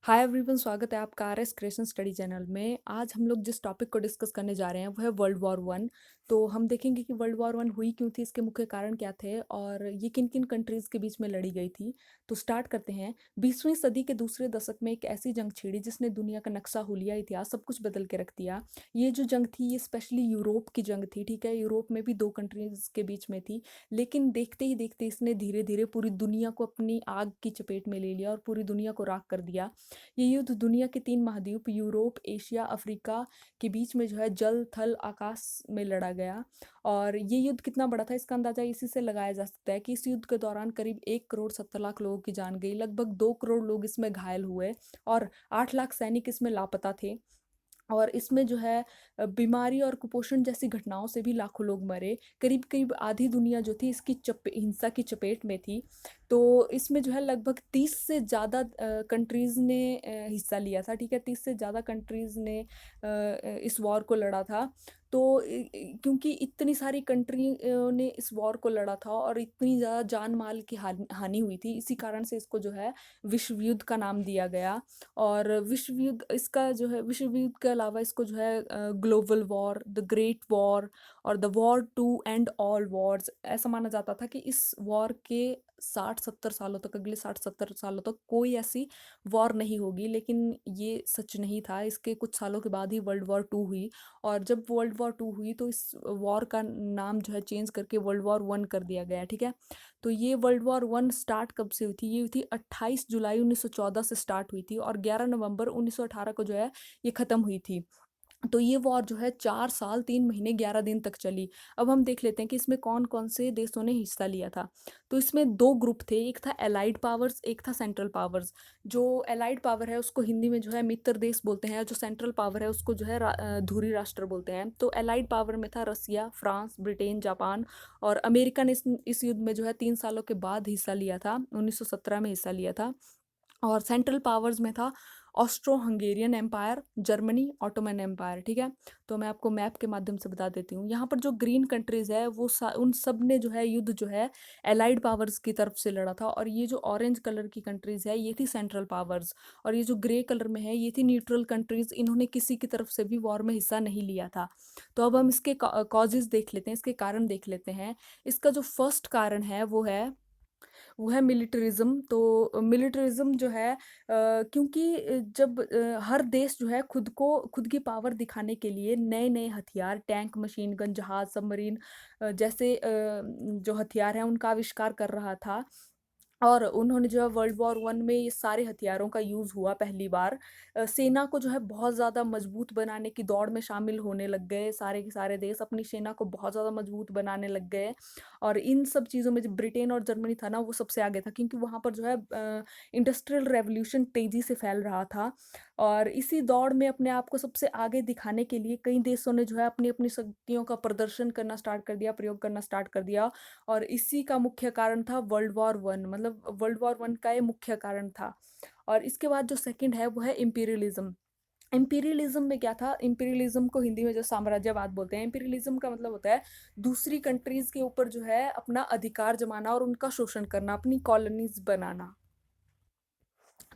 Hi everyone, स्वागत है आपका R S creation study channel में। आज हम लोग जिस टॉपिक को डिस्कस करने जा रहे हैं वो है वर्ल्ड वॉर वन। तो हम देखेंगे कि वर्ल्ड वॉर वन हुई क्यों थी, इसके मुख्य कारण क्या थे और ये किन किन कंट्रीज़ के बीच में लड़ी गई थी। तो स्टार्ट करते हैं। 20वीं सदी के दूसरे दशक में एक ऐसी जंग छिड़ी जिसने दुनिया का नक्शा, हुलिया, इतिहास सब कुछ बदल के रख दिया। ये जो जंग थी ये स्पेशली यूरोप की जंग थी। ठीक है, यूरोप में भी दो कंट्रीज़ के बीच में थी, लेकिन देखते ही देखते इसने धीरे धीरे पूरी दुनिया को अपनी आग की चपेट में ले लिया और पूरी दुनिया को राख कर दिया। ये युद्ध दुनिया के तीन महाद्वीप यूरोप, एशिया, अफ्रीका के बीच में जो है जल, थल, आकाश में लड़ा गया। और ये युद्ध कितना बड़ा था इसका अंदाजा इसी से लगाया जा सकता है कि इस युद्ध के दौरान करीब 1 करोड़ 70 लाख लोगों की जान गई, लगभग 2 करोड़ लोग इसमें घायल हुए और 8 लाख सैनिक इसमें लापता थे। और इसमें जो है बीमारी और कुपोषण जैसी घटनाओं से भी लाखों लोग मरे। करीब करीब आधी दुनिया जो थी इसकी हिंसा की चपेट में थी। तो इसमें जो है लगभग 30 से ज़्यादा कंट्रीज़ ने हिस्सा लिया था। ठीक है, 30 से ज़्यादा कंट्रीज़ ने इस वॉर को लड़ा था। तो क्योंकि इतनी सारी कंट्री ने इस वॉर को लड़ा था और इतनी ज़्यादा जान माल की हानि हुई थी, इसी कारण से इसको जो है विश्व युद्ध का नाम दिया गया। और विश्व युद्ध इसका जो है, विश्व युद्ध के अलावा इसको जो है global war, the great war और the war to end all wars, ऐसा माना जाता था कि इस वॉर के 60-70 सालों तक, अगले 60-70 सालों तक कोई ऐसी वॉर नहीं होगी। लेकिन ये सच नहीं था। इसके कुछ सालों के बाद ही वर्ल्ड वॉर टू हुई। और जब वर्ल्ड वॉर टू हुई तो इस वॉर का नाम जो है चेंज करके वर्ल्ड वॉर वन कर दिया गया। ठीक है, तो ये वर्ल्ड वॉर वन स्टार्ट कब से हुई थी? ये हुई थी 28 जुलाई 1914 से स्टार्ट हुई थी और 11 नवंबर 1918 को जो है ये ख़त्म हुई थी। तो ये वॉर जो है 4 साल 3 महीने 11 दिन तक चली। अब हम देख लेते हैं कि इसमें कौन कौन से देशों ने हिस्सा लिया था। तो इसमें दो ग्रुप थे, एक था एलाइड पावर्स, एक था सेंट्रल पावर्स। जो एलाइड पावर है उसको हिंदी में जो है मित्र देश बोलते हैं और जो सेंट्रल पावर है उसको जो है धुरी राष्ट्र बोलते हैं। तो एलाइड पावर में था रसिया, फ्रांस, ब्रिटेन, जापान और अमेरिका ने इस युद्ध में जो है 3 सालों के बाद हिस्सा लिया था, 1917 में हिस्सा लिया था। और सेंट्रल पावर्स में था Austro Hungarian empire, Germany, Ottoman empire. ठीक है, तो मैं आपको मैप के माध्यम से बता देती हूँ। यहाँ पर जो ग्रीन कंट्रीज है वो उन सब ने जो है युद्ध जो है एलाइड पावर्स की तरफ से लड़ा था, और ये जो ऑरेंज कलर की कंट्रीज है ये थी सेंट्रल पावर्स, और ये जो ग्रे कलर में है ये थी न्यूट्रल कंट्रीज। इन्होंने किसी की तरफ से भी वॉर में हिस्सा नहीं लिया था। तो अब हम इसके कॉजेज देख लेते हैं, इसके कारण देख लेते हैं। इसका जो फर्स्ट कारण है वो है मिलिटरिज्म। तो मिलिटरिज्म जो है क्योंकि जब हर देश जो है खुद की पावर दिखाने के लिए नए नए हथियार, टैंक, मशीन गन, जहाज, सबमरीन जैसे जो हथियार हैं उनका आविष्कार कर रहा था। और उन्होंने जो है वर्ल्ड वॉर वन में ये सारे हथियारों का यूज़ हुआ पहली बार। सेना को जो है बहुत ज़्यादा मजबूत बनाने की दौड़ में शामिल होने लग गए। सारे के सारे देश अपनी सेना को बहुत ज़्यादा मजबूत बनाने लग गए। और इन सब चीज़ों में जो ब्रिटेन और जर्मनी था ना वो सबसे आगे था, क्योंकि वहाँ पर जो है इंडस्ट्रियल रेवोल्यूशन तेज़ी से फैल रहा था। और इसी दौड़ में अपने आप को सबसे आगे दिखाने के लिए कई देशों ने जो है अपनी अपनी शक्तियों का प्रदर्शन करना स्टार्ट कर दिया, प्रयोग करना स्टार्ट कर दिया। और इसी का मुख्य कारण था वर्ल्ड वॉर वन, मतलब वर्ल्ड वॉर वन का ये मुख्य कारण था। और इसके बाद जो सेकंड है वो है इंपीरियलिज्म। इंपीरियलिज्म में क्या था? इंपीरियलिज्म को हिंदी में जो साम्राज्यवाद बोलते हैं। इंपीरियलिज्म का मतलब होता है दूसरी कंट्रीज के ऊपर जो है अपना अधिकार जमाना और उनका शोषण करना, अपनी कॉलोनीज बनाना।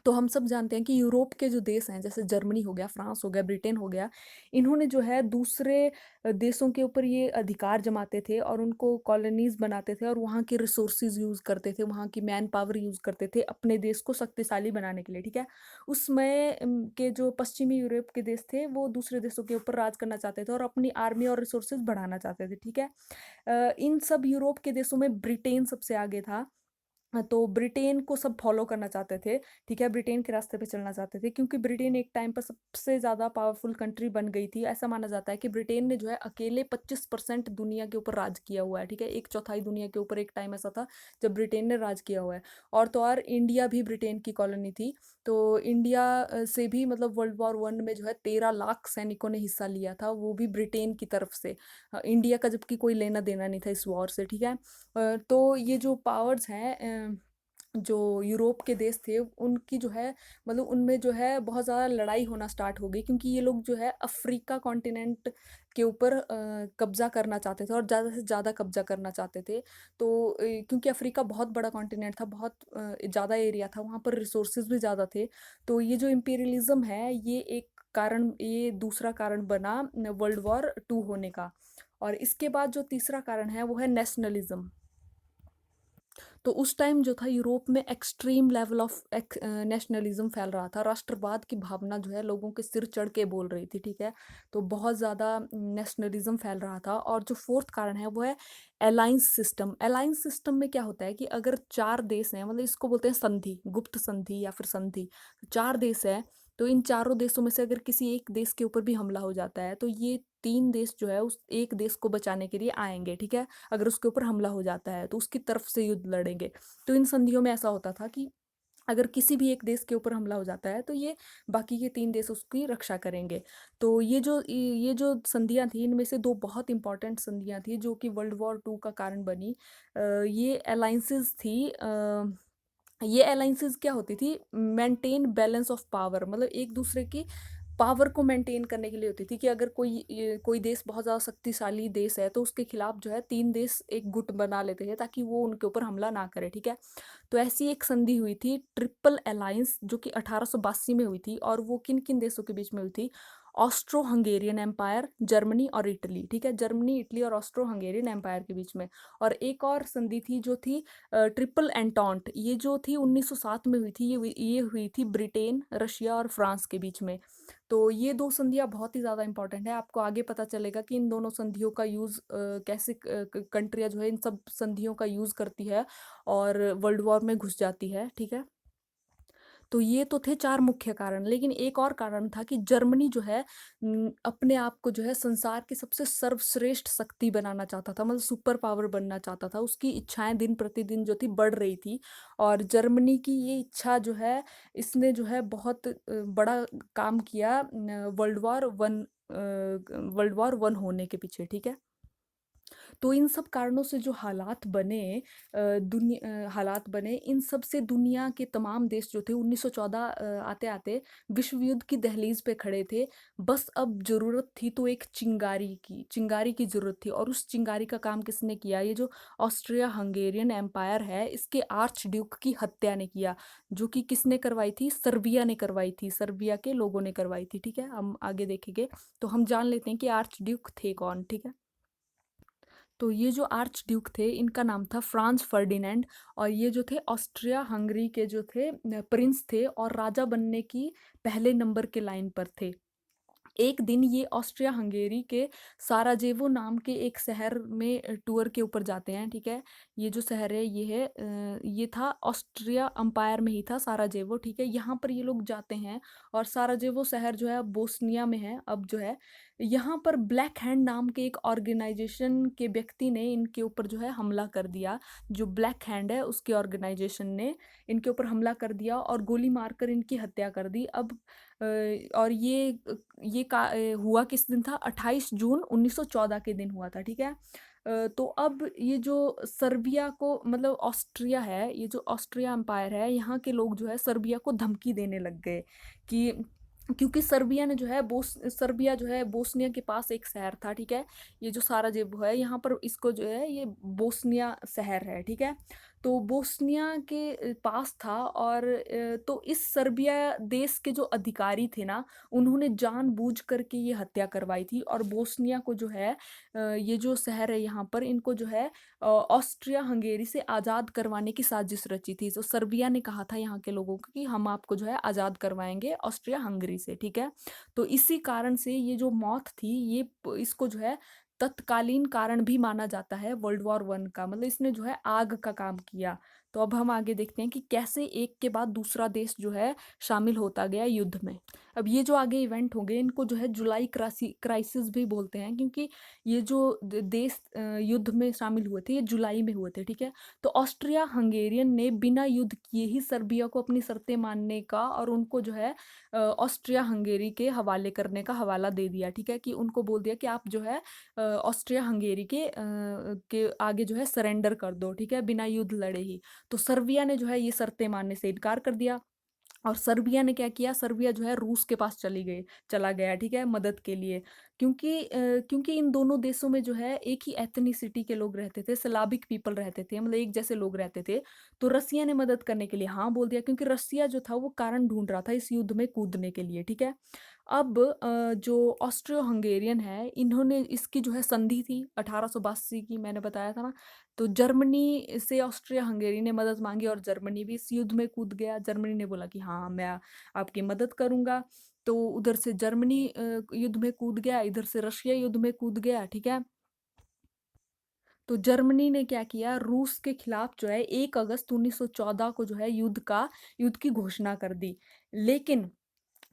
तो हम सब जानते हैं कि यूरोप के जो देश हैं, जैसे जर्मनी हो गया, फ्रांस हो गया, ब्रिटेन हो गया, इन्होंने जो है दूसरे देशों के ऊपर ये अधिकार जमाते थे और उनको कॉलोनीज बनाते थे और वहाँ के रिसोर्सेज यूज़ करते थे, वहाँ की मैन पावर यूज़ करते थे अपने देश को शक्तिशाली बनाने के लिए। ठीक है, उसमें के जो पश्चिमी यूरोप के देश थे वो दूसरे देशों के ऊपर राज करना चाहते थे और अपनी आर्मी और रिसोर्सेज बढ़ाना चाहते थे। ठीक है, इन सब यूरोप के देशों में ब्रिटेन सबसे आगे था। तो ब्रिटेन को सब फॉलो करना चाहते थे। ठीक है, ब्रिटेन के रास्ते पे चलना चाहते थे, क्योंकि ब्रिटेन एक टाइम पर सबसे ज़्यादा पावरफुल कंट्री बन गई थी। ऐसा माना जाता है कि ब्रिटेन ने जो है अकेले 25% दुनिया के ऊपर राज किया हुआ है। ठीक है, एक चौथाई दुनिया के ऊपर एक टाइम ऐसा था जब ब्रिटेन ने राज किया हुआ है। और तो और इंडिया भी ब्रिटेन की कॉलोनी थी। तो इंडिया से भी मतलब वर्ल्ड वॉर वन में जो है 13 लाख सैनिकों ने हिस्सा लिया था, वो भी ब्रिटेन की तरफ से। इंडिया का जबकि कोई लेना देना नहीं था इस वॉर से। ठीक है, तो ये जो पावर्स हैं जो यूरोप के देश थे उनकी जो है मतलब उनमें जो है बहुत ज़्यादा लड़ाई होना स्टार्ट हो गई, क्योंकि ये लोग जो है अफ्रीका कॉन्टिनेंट के ऊपर कब्जा करना चाहते थे और ज़्यादा से ज़्यादा कब्जा करना चाहते थे। तो क्योंकि अफ्रीका बहुत बड़ा कॉन्टिनेंट था, बहुत ज़्यादा एरिया था, वहाँ पर रिसोर्सेज भी ज़्यादा थे। तो ये जो इम्पीरियलिज्म है ये एक कारण, ये दूसरा कारण बना वर्ल्ड वॉर टू होने का। और इसके बाद जो तीसरा कारण है वो है नेशनलिज्म। तो उस टाइम जो था यूरोप में एक्सट्रीम लेवल ऑफ नेशनलिज्म फैल रहा था, राष्ट्रवाद की भावना जो है लोगों के सिर चढ़ के बोल रही थी, ठीक है। तो बहुत ज़्यादा नेशनलिज्म फैल रहा था। और जो फोर्थ कारण है वो है अलायंस सिस्टम। अलायंस सिस्टम में क्या होता है कि अगर चार देश हैं, मतलब इसको बोलते हैं संधि, गुप्त संधि या फिर संधि। चार देश है, तो इन चारों देशों में से अगर किसी एक देश के ऊपर भी हमला हो जाता है तो ये तीन देश जो है उस एक देश को बचाने के लिए आएंगे, ठीक है। अगर उसके ऊपर हमला हो जाता है तो उसकी तरफ से युद्ध लड़ेंगे। तो इन संधियों में ऐसा होता था कि अगर किसी भी एक देश के ऊपर हमला हो जाता है तो ये बाकी के तीन देश उसकी रक्षा करेंगे। तो ये जो संधियां थी इनमें से दो बहुत इंपॉर्टेंट संधियां थी जो कि वर्ल्ड वॉर टू का कारण बनी। ये अलाइंसेस थी। ये अलाइंसेस क्या होती थी, मेंटेन बैलेंस ऑफ पावर, मतलब एक दूसरे की पावर को मेंटेन करने के लिए होती थी कि अगर कोई देश बहुत ज़्यादा शक्तिशाली देश है तो उसके खिलाफ जो है तीन देश एक गुट बना लेते थे ताकि वो उनके ऊपर हमला ना करे, ठीक है। तो ऐसी एक संधि हुई थी ट्रिपल अलायंस जो कि 1882 में हुई थी। और वो किन किन देशों के बीच में हुई थी, ऑस्ट्रो हंगेरियन एम्पायर, जर्मनी और इटली, ठीक है। जर्मनी, इटली और ऑस्ट्रो हंगेरियन एम्पायर के बीच में। और एक और संधि थी जो थी ट्रिपल एंटॉन्ट, ये जो थी 1907 में हुई थी। ये हुई थी ब्रिटेन, रशिया और फ्रांस के बीच में। तो ये दो संधियाँ बहुत ही ज़्यादा इंपॉर्टेंट है। आपको आगे पता चलेगा कि इन दोनों संधियों का यूज़ कैसे कंट्रियाँ जो है इन सब संधियों का यूज़ करती है और वर्ल्ड वॉर में घुस जाती है, ठीक है। तो ये तो थे चार मुख्य कारण, लेकिन एक और कारण था कि जर्मनी जो है अपने आप को जो है संसार की सबसे सर्वश्रेष्ठ शक्ति बनाना चाहता था, मतलब सुपर पावर बनना चाहता था। उसकी इच्छाएं दिन प्रतिदिन जो थी बढ़ रही थी। और जर्मनी की ये इच्छा जो है, इसने जो है बहुत बड़ा काम किया वर्ल्ड वॉर वन होने के पीछे, ठीक है। तो इन सब कारणों से जो हालात बने, इन सब से दुनिया के तमाम देश जो थे 1914 आते आते विश्व युद्ध की दहलीज पे खड़े थे। बस अब जरूरत थी तो एक चिंगारी की जरूरत थी। और उस चिंगारी का काम किसने किया, ये जो ऑस्ट्रिया हंगेरियन एम्पायर है इसके आर्च ड्यूक की हत्या ने किया। जो कि किसने करवाई थी, सर्बिया ने करवाई थी, सर्बिया के लोगों ने करवाई थी, ठीक है। हम आगे देखेंगे। तो हम जान लेते हैं कि आर्च ड्यूक थे कौन, ठीक है। तो ये जो आर्च ड्यूक थे इनका नाम था फ्रांज फर्डिनेंड। और ये जो थे ऑस्ट्रिया हंगरी के जो थे प्रिंस थे और राजा बनने की पहले नंबर के लाइन पर थे। एक दिन ये ऑस्ट्रिया हंगेरी के साराजेवो नाम के एक शहर में टूर के ऊपर जाते हैं, ठीक है। ये जो शहर है ये था ऑस्ट्रिया अंपायर में ही था साराजेवो, ठीक है। यहाँ पर ये लोग जाते हैं और साराजेवो शहर जो है अब बोस्निया में है अब जो है। यहाँ पर ब्लैक हैंड नाम के एक ऑर्गेनाइजेशन के व्यक्ति ने इनके ऊपर जो है हमला कर दिया। जो ब्लैक हैंड है उसके ऑर्गेनाइजेशन ने इनके ऊपर हमला कर दिया और गोली मारकर इनकी हत्या कर दी। अब और हुआ किस दिन था, 28 जून 1914 के दिन हुआ था, ठीक है। तो अब ये जो सर्बिया को, मतलब ऑस्ट्रिया है, ये जो ऑस्ट्रिया एम्पायर है, यहाँ के लोग जो है सर्बिया को धमकी देने लग गए कि क्योंकि सर्बिया जो है बोस्निया के पास एक शहर था, ठीक है। ये जो साराजेवो है यहाँ पर इसको जो है ये बोस्निया शहर है, ठीक है। तो बोस्निया के पास था। और तो इस सर्बिया देश के जो अधिकारी थे ना, उन्होंने जानबूझ करके ये हत्या करवाई थी। और बोस्निया को जो है ये जो शहर है यहाँ पर इनको जो है ऑस्ट्रिया हंगेरी से आज़ाद करवाने की साजिश रची थी। तो सर्बिया ने कहा था यहाँ के लोगों को कि हम आपको जो है आज़ाद करवाएंगे ऑस्ट्रिया हंगरी से, ठीक है। तो इसी कारण से ये जो मौत थी इसको जो है तत्कालीन कारण भी माना जाता है वर्ल्ड वॉर वन का, मतलब इसने जो है आग का काम किया। तो अब हम आगे देखते हैं कि कैसे एक के बाद दूसरा देश जो है शामिल होता गया युद्ध में। अब ये जो आगे इवेंट होंगे इनको जो है जुलाई क्राइसिस भी बोलते हैं, क्योंकि ये जो देश युद्ध में शामिल हुए थे ये जुलाई में हुए थे, ठीक है। तो ऑस्ट्रिया हंगेरियन ने बिना युद्ध किए ही सर्बिया को अपनी शर्तें मानने का और उनको जो है ऑस्ट्रिया हंगेरी के हवाले करने का हवाला दे दिया, ठीक है। कि उनको बोल दिया कि आप जो है ऑस्ट्रिया हंगेरी के आगे जो है सरेंडर कर दो, ठीक है, बिना युद्ध लड़े ही। तो सर्बिया ने जो है ये शर्तें मानने से इनकार कर दिया। और सर्बिया ने क्या किया, सर्बिया जो है रूस के पास चला गया, ठीक है, मदद के लिए। क्योंकि इन दोनों देशों में जो है एक ही एथनिसिटी के लोग रहते थे, स्लाविक पीपल रहते थे, मतलब एक जैसे लोग रहते थे। तो रसिया ने मदद करने के लिए हाँ बोल दिया, क्योंकि रसिया जो था वो कारण ढूँढ रहा था इस युद्ध में कूदने के लिए, ठीक है। अब जो ऑस्ट्रियो हंगेरियन है, इन्होंने इसकी जो है संधि थी 1882 की, मैंने बताया था ना। तो जर्मनी से ऑस्ट्रिया हंगेरी ने मदद मांगी और जर्मनी भी इस युद्ध में कूद गया। जर्मनी ने बोला कि हाँ, मैं आपकी मदद करूंगा। तो उधर से जर्मनी युद्ध में कूद गया, इधर से रशिया युद्ध में कूद गया, ठीक है। तो जर्मनी ने क्या किया, रूस के खिलाफ जो है 1 अगस्त 1914 को जो है युद्ध की घोषणा कर दी। लेकिन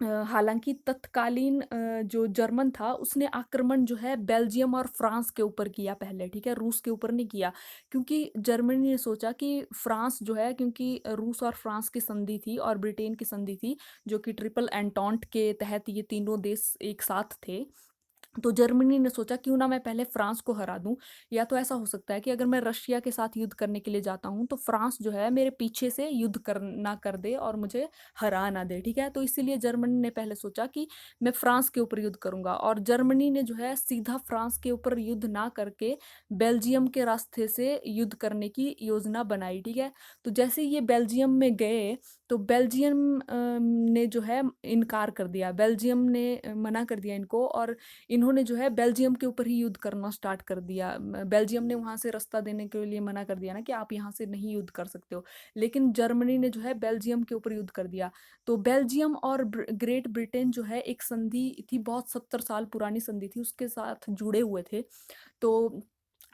हालाँकि तत्कालीन जो जर्मन था उसने आक्रमण जो है बेल्जियम और फ्रांस के ऊपर किया पहले, ठीक है? रूस के ऊपर नहीं किया। क्योंकि जर्मनी ने सोचा कि फ्रांस जो है, क्योंकि रूस और फ्रांस की संधि थी और ब्रिटेन की संधि थी, जो कि ट्रिपल एंटॉन्ट के तहत ये तीनों देश एक साथ थे। तो जर्मनी ने सोचा क्यों ना मैं पहले फ्रांस को हरा दूं। या तो ऐसा हो सकता है कि अगर मैं रशिया के साथ युद्ध करने के लिए जाता हूं तो फ्रांस जो है मेरे पीछे से युद्ध कर दे और मुझे हरा ना दे, ठीक है। तो इसीलिए जर्मनी ने पहले सोचा कि मैं फ्रांस के ऊपर युद्ध करूंगा, और जर्मनी ने जो है सीधा फ्रांस के ऊपर युद्ध ना करके बेल्जियम के रास्ते से युद्ध करने की योजना बनाई, ठीक है। तो जैसे ये बेल्जियम में गए तो बेल्जियम ने जो है इनकार कर दिया, बेल्जियम ने मना कर दिया इनको, और इन्होंने जो है बेल्जियम के ऊपर ही युद्ध करना स्टार्ट कर दिया। बेल्जियम ने वहाँ से रास्ता देने के लिए मना कर दिया ना कि आप यहाँ से नहीं युद्ध कर सकते हो। लेकिन जर्मनी ने जो है बेल्जियम के ऊपर युद्ध कर दिया। तो बेल्जियम और ग्रेट ब्रिटेन जो है एक संधि थी, बहुत 70 साल पुरानी संधि थी, उसके साथ जुड़े हुए थे। तो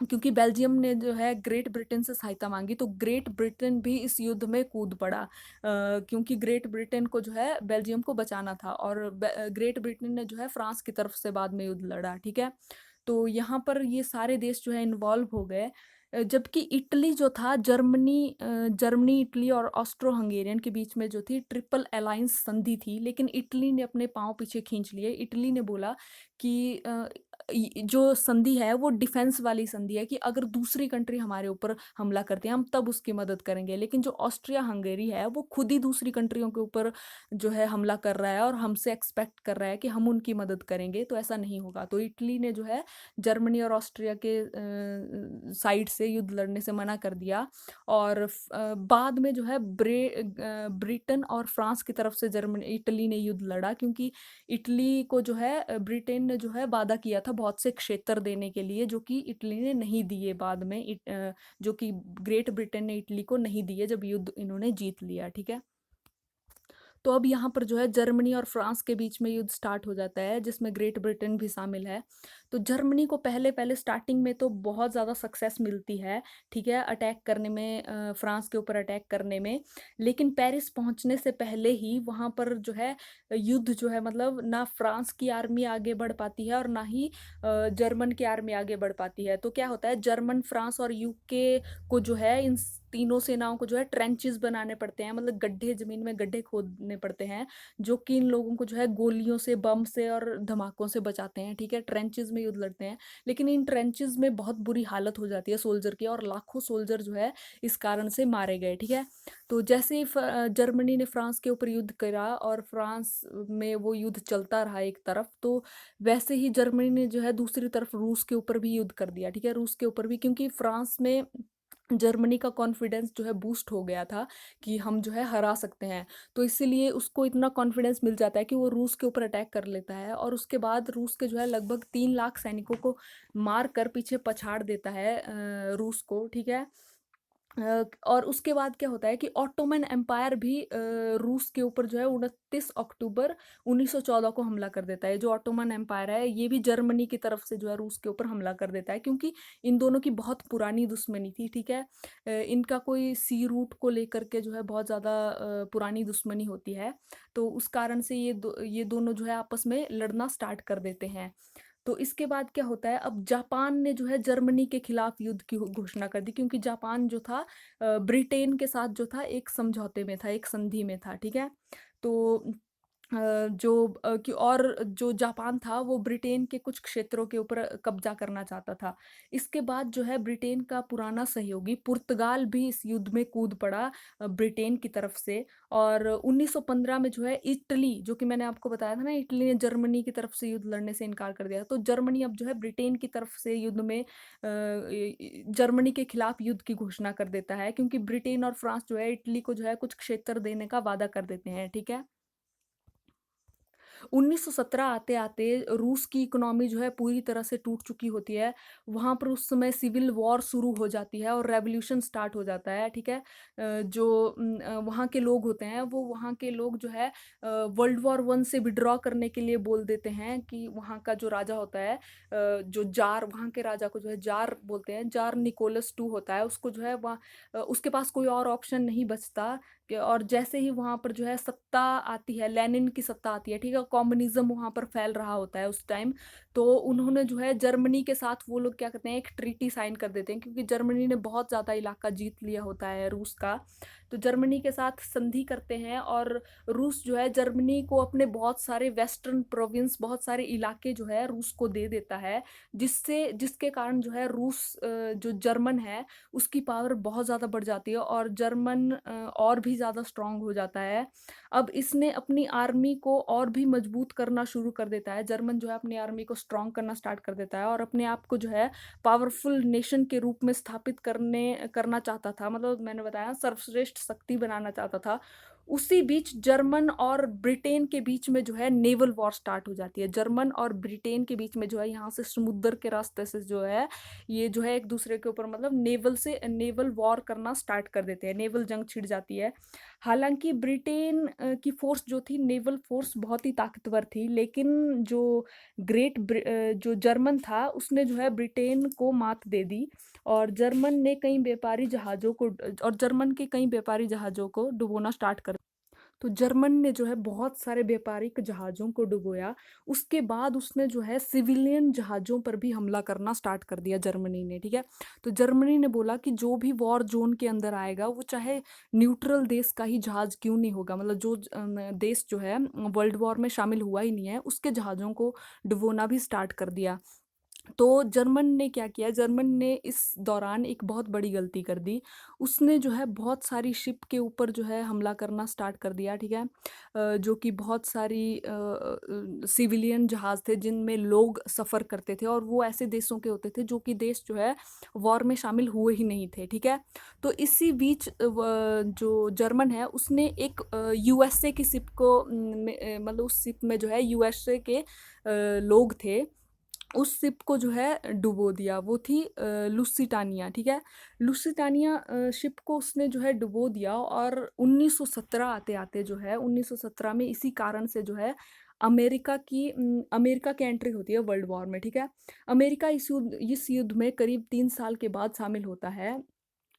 क्योंकि बेल्जियम ने जो है ग्रेट ब्रिटेन से सहायता मांगी, तो ग्रेट ब्रिटेन भी इस युद्ध में कूद पड़ा, क्योंकि ग्रेट ब्रिटेन को जो है बेल्जियम को बचाना था, और ग्रेट ब्रिटेन ने जो है फ्रांस की तरफ से बाद में युद्ध लड़ा, ठीक है। तो यहाँ पर ये सारे देश जो है इन्वॉल्व हो गए। जबकि इटली जो था, जर्मनी, इटली और ऑस्ट्रो हंगेरियन के बीच में जो थी ट्रिपल अलायंस संधि थी, लेकिन इटली ने अपने पाँव पीछे खींच लिए। इटली ने बोला कि जो संधि है वो डिफेंस वाली संधि है, कि अगर दूसरी कंट्री हमारे ऊपर हमला करती है हम तब उसकी मदद करेंगे। लेकिन जो ऑस्ट्रिया हंगेरी है वो खुद ही दूसरी कंट्रियों के ऊपर जो है हमला कर रहा है और हमसे एक्सपेक्ट कर रहा है कि हम उनकी मदद करेंगे, तो ऐसा नहीं होगा। तो इटली ने जो है जर्मनी और ऑस्ट्रिया के साइड से युद्ध लड़ने से मना कर दिया। और बाद में जो है ब्रिटेन और फ्रांस की तरफ से इटली ने युद्ध लड़ा, क्योंकि इटली को जो है ब्रिटेन ने जो है वादा किया था बहुत से क्षेत्र देने के लिए, जो कि इटली ने नहीं दिए बाद में। जो कि ग्रेट ब्रिटेन ने इटली को नहीं दिए जब युद्ध इन्होंने जीत लिया, ठीक है। तो अब यहाँ पर जो है जर्मनी और फ्रांस के बीच में युद्ध स्टार्ट हो जाता है, जिसमें ग्रेट ब्रिटेन भी शामिल है। तो जर्मनी को पहले पहले स्टार्टिंग में तो बहुत ज़्यादा सक्सेस मिलती है, ठीक है, अटैक करने में, फ्रांस के ऊपर अटैक करने में। लेकिन पेरिस पहुंचने से पहले ही वहाँ पर जो है युद्ध जो है, मतलब ना फ्रांस की आर्मी आगे बढ़ पाती है और ना ही जर्मन की आर्मी आगे बढ़ पाती है। तो क्या होता है, जर्मन, फ्रांस और यूके को जो है इन तीनों सेनाओं को जो है ट्रेंचेस बनाने पड़ते हैं, मतलब गड्ढे, जमीन में गड्ढे खोदने पड़ते हैं, जो कि इन लोगों को जो है गोलियों से, बम से और धमाकों से बचाते हैं, ठीक है। ट्रेंचेस में युद्ध लड़ते हैं, लेकिन इन ट्रेंचेस में बहुत बुरी हालत हो जाती है सोल्जर की, और लाखों सोल्जर जो है इस कारण से मारे गए, ठीक है। तो जैसे ही जर्मनी ने फ्रांस के ऊपर युद्ध करा और फ्रांस में वो युद्ध चलता रहा एक तरफ, तो वैसे ही जर्मनी ने जो है दूसरी तरफ रूस के ऊपर भी युद्ध कर दिया, ठीक है। रूस के ऊपर भी, क्योंकि फ्रांस में जर्मनी का कॉन्फिडेंस जो है बूस्ट हो गया था कि हम जो है हरा सकते हैं। तो इसीलिए उसको इतना कॉन्फिडेंस मिल जाता है कि वो रूस के ऊपर अटैक कर लेता है, और उसके बाद रूस के जो है लगभग 3 लाख सैनिकों को मार कर पीछे पछाड़ देता है रूस को, ठीक है। और उसके बाद क्या होता है कि ऑटोमन एम्पायर भी रूस के ऊपर जो है 29 अक्टूबर 1914 को हमला कर देता है। जो ऑटोमन एम्पायर है ये भी जर्मनी की तरफ से जो है रूस के ऊपर हमला कर देता है, क्योंकि इन दोनों की बहुत पुरानी दुश्मनी थी, ठीक है। इनका कोई सी रूट को लेकर के जो है बहुत ज़्यादा पुरानी दुश्मनी होती है। तो उस कारण से ये दोनों जो है आपस में लड़ना स्टार्ट कर देते हैं। तो इसके बाद क्या होता है, अब जापान ने जो है जर्मनी के खिलाफ युद्ध की घोषणा कर दी, क्योंकि जापान जो था ब्रिटेन के साथ जो था एक समझौते में था, एक संधि में था, ठीक है। तो जो कि और जो जापान था वो ब्रिटेन के कुछ क्षेत्रों के ऊपर कब्जा करना चाहता था। इसके बाद जो है ब्रिटेन का पुराना सहयोगी पुर्तगाल भी इस युद्ध में कूद पड़ा ब्रिटेन की तरफ से। और 1915 में जो है इटली, जो कि मैंने आपको बताया था ना, इटली ने जर्मनी की तरफ से युद्ध लड़ने से इनकार कर दिया। तो जर्मनी अब जो है ब्रिटेन की तरफ से युद्ध में जर्मनी के खिलाफ युद्ध की घोषणा कर देता है, क्योंकि ब्रिटेन और फ्रांस जो है इटली को जो है कुछ क्षेत्र देने का वादा कर देते हैं, ठीक है। 1917 आते-आते रूस की इकोनॉमी जो है पूरी तरह से टूट चुकी होती है। वहाँ पर उस समय सिविल वॉर शुरू हो जाती है और रेवोल्यूशन स्टार्ट हो जाता है, ठीक है? वहाँ के लोग होते हैं, वो वहाँ के लोग जो है वर्ल्ड वॉर 1 से विथड्रॉ करने के लिए बोल देते हैं कि वहाँ का जो राजा होता है, जो जार, वहाँ के राजा को जो है जार बोलते हैं, जार निकोलस II होता है, उसको जो है उसके पास कोई और ऑप्शन नहीं बचता और जैसे ही वहाँ पर जो है सत्ता आती है, लेनिन की सत्ता आती है, ठीक है? कम्युनिज़्म वहाँ पर फैल रहा होता है उस टाइम, तो उन्होंने जो है जर्मनी के साथ वो लोग क्या करते हैं, एक ट्रीटी साइन कर देते हैं, क्योंकि जर्मनी ने बहुत ज़्यादा इलाका जीत लिया होता है रूस का। तो जर्मनी के साथ संधि करते हैं और रूस जो है जर्मनी को अपने बहुत सारे वेस्टर्न प्रोविंस, बहुत सारे इलाके जो है रूस को दे देता है, जिसके कारण जो है रूस जो जर्मन है उसकी पावर बहुत ज़्यादा बढ़ जाती है और जर्मन और भी ज़्यादा स्ट्रॉन्ग हो जाता है। अब इसने अपनी आर्मी को और भी मजबूत करना शुरू कर देता है। जर्मन जो है अपनी आर्मी को स्ट्रॉन्ग करना स्टार्ट कर देता है और अपने आप को जो है पावरफुल नेशन के रूप में स्थापित करना चाहता था। मतलब मैंने बताया सर्वश्रेष्ठ शक्ति बनाना चाहता था। उसी बीच जर्मन और ब्रिटेन के बीच में जो है नेवल वॉर स्टार्ट हो जाती है। जर्मन और ब्रिटेन के बीच में जो है यहाँ से समुद्र के रास्ते से जो है ये जो है एक दूसरे के ऊपर मतलब नेवल वॉर करना स्टार्ट कर देते हैं, नेवल जंग छिड़ जाती है। हालांकि ब्रिटेन की फोर्स जो थी, नेवल फोर्स बहुत ही ताकतवर थी, लेकिन जो जर्मन था उसने जो है ब्रिटेन को मात दे दी और जर्मन के कई व्यापारी जहाज़ों को डुबोना स्टार्ट कर। तो जर्मन ने जो है बहुत सारे व्यापारिक जहाज़ों को डुबोया। उसके बाद उसने जो है सिविलियन जहाज़ों पर भी हमला करना स्टार्ट कर दिया जर्मनी ने, ठीक है? तो जर्मनी ने बोला कि जो भी वॉर ज़ोन के अंदर आएगा, वो चाहे न्यूट्रल देश का ही जहाज़ क्यों नहीं होगा, मतलब देश जो है वर्ल्ड वॉर में शामिल हुआ ही नहीं है, उसके जहाज़ों को डुबोना भी स्टार्ट कर दिया। तो जर्मन ने क्या किया, जर्मन ने इस दौरान एक बहुत बड़ी गलती कर दी। उसने जो है बहुत सारी शिप के ऊपर जो है हमला करना स्टार्ट कर दिया, ठीक है? जो कि बहुत सारी सिविलियन जहाज़ थे जिनमें लोग सफ़र करते थे और वो ऐसे देशों के होते थे जो कि देश जो है वॉर में शामिल हुए ही नहीं थे, ठीक है? तो इसी बीच जो जर्मन है उसने एक यूएसए की शिप को मतलब उस शिप में जो है यूएसए के लोग थे, उस शिप को जो है डुबो दिया। वो थी लुसिटानिया, ठीक है? लुसिटानिया शिप को उसने जो है डुबो दिया और 1917 आते-आते जो है 1917 में इसी कारण से जो है अमेरिका की एंट्री होती है वर्ल्ड वॉर में, ठीक है? अमेरिका इस युद्ध में करीब 3 साल के बाद शामिल होता है।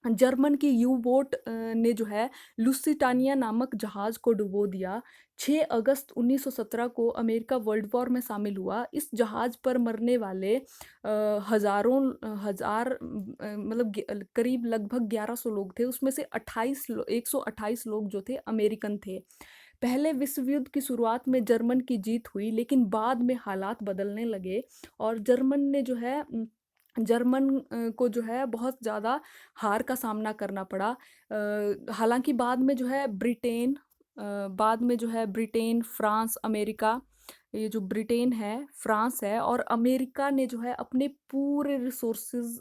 जर्मन की यू बोट ने जो है लुसिटानिया नामक जहाज़ को डुबो दिया। 6 अगस्त 1917 को अमेरिका वर्ल्ड वॉर में शामिल हुआ। इस जहाज़ पर मरने वाले मतलब करीब लगभग 1100 लोग थे। उसमें से 128 लोग जो थे अमेरिकन थे। पहले विश्व युद्ध की शुरुआत में जर्मन की जीत हुई, लेकिन बाद में हालात बदलने लगे और जर्मन को जो है बहुत ज़्यादा हार का सामना करना पड़ा। हालाँकि बाद में जो है ब्रिटेन, फ्रांस, अमेरिका, ये जो ब्रिटेन है, फ्रांस है और अमेरिका ने जो है अपने पूरे रिसोर्सेज़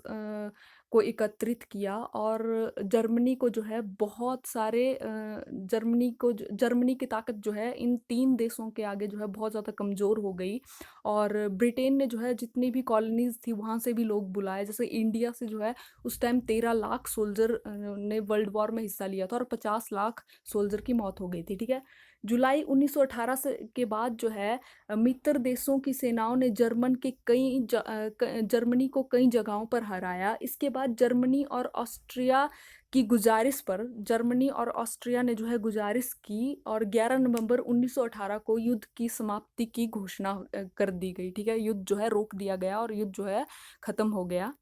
को एकत्रित किया और जर्मनी को जो है बहुत सारे जर्मनी की ताकत जो है इन 3 देशों के आगे जो है बहुत ज़्यादा कमज़ोर हो गई और ब्रिटेन ने जो है जितनी भी कॉलोनीज़ थी वहाँ से भी लोग बुलाए। जैसे इंडिया से जो है उस टाइम 13 लाख सोल्जर ने वर्ल्ड वॉर में हिस्सा लिया था और 50 लाख सोल्जर की मौत हो गई थी, ठीक है? जुलाई 1918 के बाद जो है मित्र देशों की सेनाओं ने जर्मनी को कई जगहों पर हराया। इसके बाद जर्मनी और ऑस्ट्रिया ने जो है गुजारिश की और 11 नवंबर 1918 को युद्ध की समाप्ति की घोषणा कर दी गई, ठीक है? युद्ध जो है रोक दिया गया और युद्ध जो है खत्म हो गया।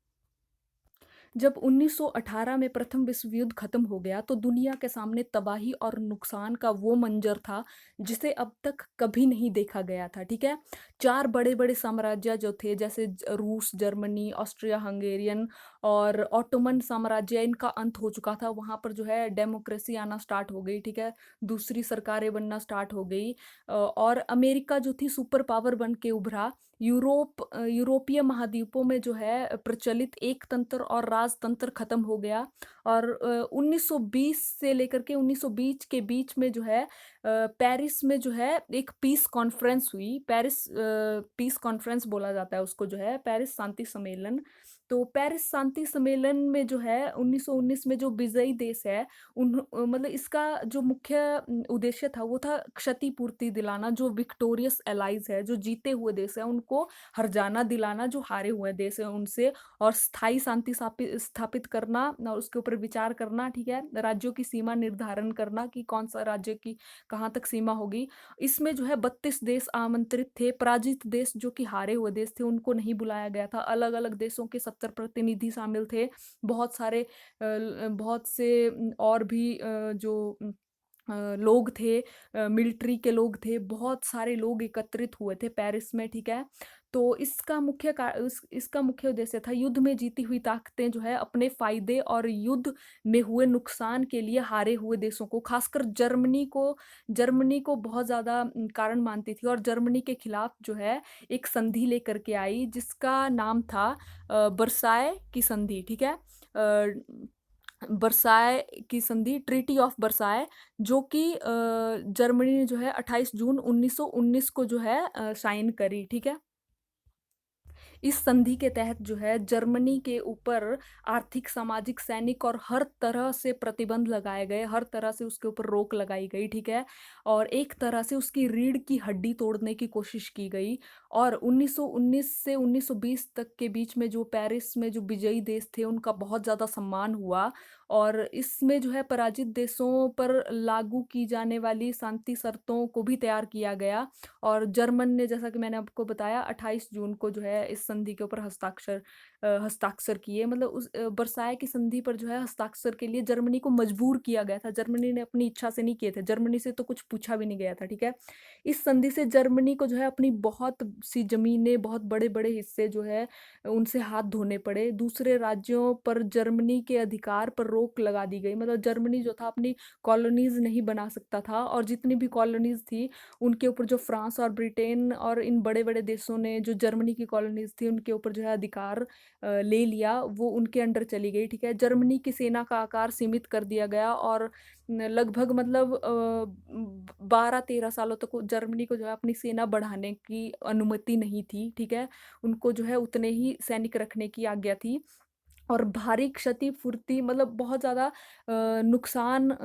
जब 1918 में प्रथम विश्व युद्ध खत्म हो गया तो दुनिया के सामने तबाही और नुकसान का वो मंजर था जिसे अब तक कभी नहीं देखा गया था, ठीक है। चार बड़े बड़े साम्राज्य जो थे, जैसे रूस, जर्मनी, ऑस्ट्रिया हंगेरियन और ऑटोमन साम्राज्य, इनका अंत हो चुका था। वहां पर जो है डेमोक्रेसी आना स्टार्ट हो गई, ठीक है। दूसरी सरकारें बनना स्टार्ट हो गई। और अमेरिका जो थी सुपर पावर बन के उभरा। यूरोपीय महाद्वीपों में जो है प्रचलित एक तंत्र और राजतंत्र खत्म हो गया। और 1920 से लेकर के 1920 के बीच में जो है पेरिस में जो है एक पीस कॉन्फ्रेंस हुई। पेरिस पीस कॉन्फ्रेंस बोला जाता है उसको, जो है पेरिस शांति सम्मेलन। तो पेरिस शांति सम्मेलन में जो है 1919 में जो विजयी देश है, मतलब इसका जो मुख्य उद्देश्य था वो था क्षतिपूर्ति दिलाना। जो विक्टोरियस एलाइज है, जो जीते हुए देश है, उनको हर्जाना दिलाना जो हारे हुए देश है उनसे। और स्थायी शांति स्थापित करना और उसके ऊपर विचार करना, ठीक है। राज्यों की सीमा निर्धारण करना कि कौन सा राज्य की कहाँ तक सीमा होगी। इसमें जो है 32 देश आमंत्रित थे। पराजित देश जो कि हारे हुए देश थे उनको नहीं बुलाया गया था। अलग अलग देशों के 70 प्रतिनिधि शामिल थे। बहुत सारे बहुत से और भी जो लोग थे, मिलिट्री के लोग थे, बहुत सारे लोग एकत्रित हुए थे पेरिस में, ठीक है। तो इसका मुख्य उद्देश्य था युद्ध में जीती हुई ताकतें जो है अपने फायदे और युद्ध में हुए नुकसान के लिए हारे हुए देशों को, खासकर जर्मनी को बहुत ज्यादा कारण मानती थी। और जर्मनी के खिलाफ जो है एक संधि लेकर के आई जिसका नाम था बरसाए की संधि, ठीक है। बरसाए की संधि, ट्रीटी ऑफ बरसाए, जो कि जर्मनी ने जो है 28 जून 1919 को जो है साइन करी, ठीक है। इस संधि के तहत जो है जर्मनी के ऊपर आर्थिक, सामाजिक, सैनिक और हर तरह से प्रतिबंध लगाए गए, हर तरह से उसके ऊपर रोक लगाई गई, ठीक है। और एक तरह से उसकी रीढ़ की हड्डी तोड़ने की कोशिश की गई। और 1919 से 1920 तक के बीच में जो पेरिस में जो विजयी देश थे उनका बहुत ज़्यादा सम्मान हुआ। और इसमें जो है पराजित देशों पर लागू की जाने वाली शांति शर्तों को भी तैयार किया गया। और जर्मन ने, जैसा कि मैंने आपको बताया, 28 जून को जो है इस संधि के ऊपर हस्ताक्षर किए। मतलब उस बरसाए की संधि पर जो है हस्ताक्षर के लिए जर्मनी को मजबूर किया गया था। जर्मनी ने अपनी इच्छा से नहीं किए थे, जर्मनी से तो कुछ पूछा भी नहीं गया था, ठीक है। इस संधि से जर्मनी को जो है अपनी बहुत सी जमीनें, बहुत बड़े बड़े हिस्से जो है उनसे हाथ धोने पड़े। दूसरे राज्यों पर जर्मनी के अधिकार पर रोक लगा दी गई। मतलब जर्मनी जो था अपनी कॉलोनीज नहीं बना सकता था। और जितनी भी कॉलोनीज थी उनके ऊपर जो फ्रांस और ब्रिटेन और इन बड़े बड़े देशों ने जो जर्मनी की कॉलोनीज थी उनके ऊपर जो है अधिकार ले लिया, वो उनके अंडर चली गई, ठीक है। जर्मनी की सेना का आकार सीमित कर दिया गया। और लगभग मतलब 12-13 सालों तक जर्मनी को जो है अपनी सेना बढ़ाने की अनुमति नहीं थी, ठीक है। उनको जो है उतने ही सैनिक रखने की आज्ञा थी। और भारी क्षतिपूर्ति, मतलब बहुत ज़्यादा नुकसान,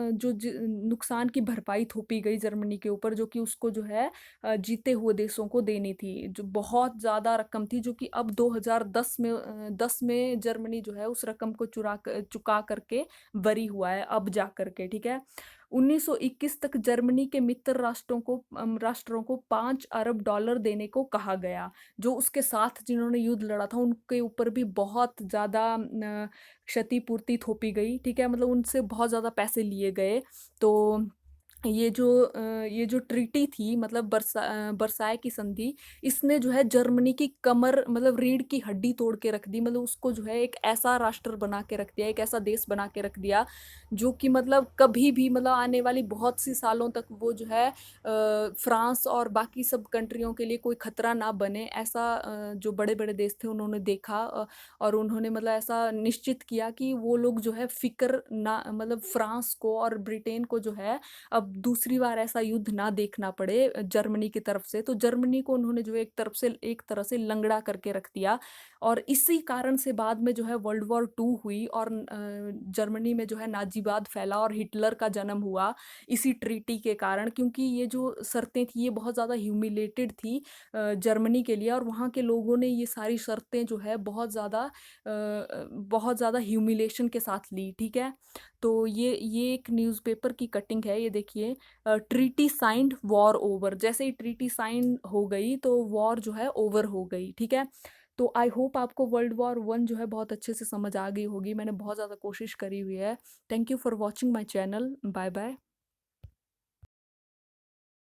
नुकसान की भरपाई थोपी गई जर्मनी के ऊपर, जो कि उसको जो है जीते हुए देशों को देनी थी। जो बहुत ज़्यादा रकम थी, जो कि अब 2010 में 10 में जर्मनी जो है उस रकम को चुका करके बरी हुआ है अब जा करके, ठीक है। 1921 तक जर्मनी के मित्र राष्ट्रों को 5 अरब डॉलर देने को कहा गया। जो उसके साथ जिन्होंने युद्ध लड़ा था उनके ऊपर भी बहुत ज़्यादा क्षतिपूर्ति थोपी गई, ठीक है। मतलब उनसे बहुत ज़्यादा पैसे लिए गए। तो ये जो ट्रीटी थी, मतलब बरसाए की संधि, इसने जो है जर्मनी की कमर, मतलब रीढ़ की हड्डी तोड़ के रख दी। मतलब उसको जो है एक ऐसा राष्ट्र बना के रख दिया, एक ऐसा देश बना के रख दिया जो कि मतलब कभी भी, मतलब आने वाली बहुत सी सालों तक वो जो है फ्रांस और बाकी सब कंट्रियों के लिए कोई खतरा ना बने, ऐसा जो बड़े बड़े देश थे उन्होंने देखा। और उन्होंने मतलब ऐसा निश्चित किया कि वो लोग जो है फिक्र ना, मतलब फ्रांस को और ब्रिटेन को जो है अब दूसरी बार ऐसा युद्ध ना देखना पड़े जर्मनी की तरफ से। तो जर्मनी को उन्होंने जो एक तरह से लंगड़ा करके रख दिया। और इसी कारण से बाद में जो है वर्ल्ड वॉर 2 हुई। और जर्मनी में जो है नाजीवाद फैला और हिटलर का जन्म हुआ इसी ट्रीटी के कारण। क्योंकि ये जो शर्तें थी ये बहुत ज़्यादा ह्यूमिलेटेड थी जर्मनी के लिए। और वहाँ के लोगों ने ये सारी शर्तें जो है बहुत ज़्यादा ह्यूमिलेशन के साथ ली, ठीक है। तो ये एक न्यूज़पेपर की कटिंग है, ये देखिए। Treaty signed, war over. जैसे ही ट्रीटी साइन हो गई तो वॉर जो है ओवर हो गई, ठीक है। तो आई होप आपको वर्ल्ड वॉर 1 जो है बहुत अच्छे से समझ आ गई होगी। मैंने बहुत ज़्यादा कोशिश करी हुई है। Thank you for watching my channel. Bye bye.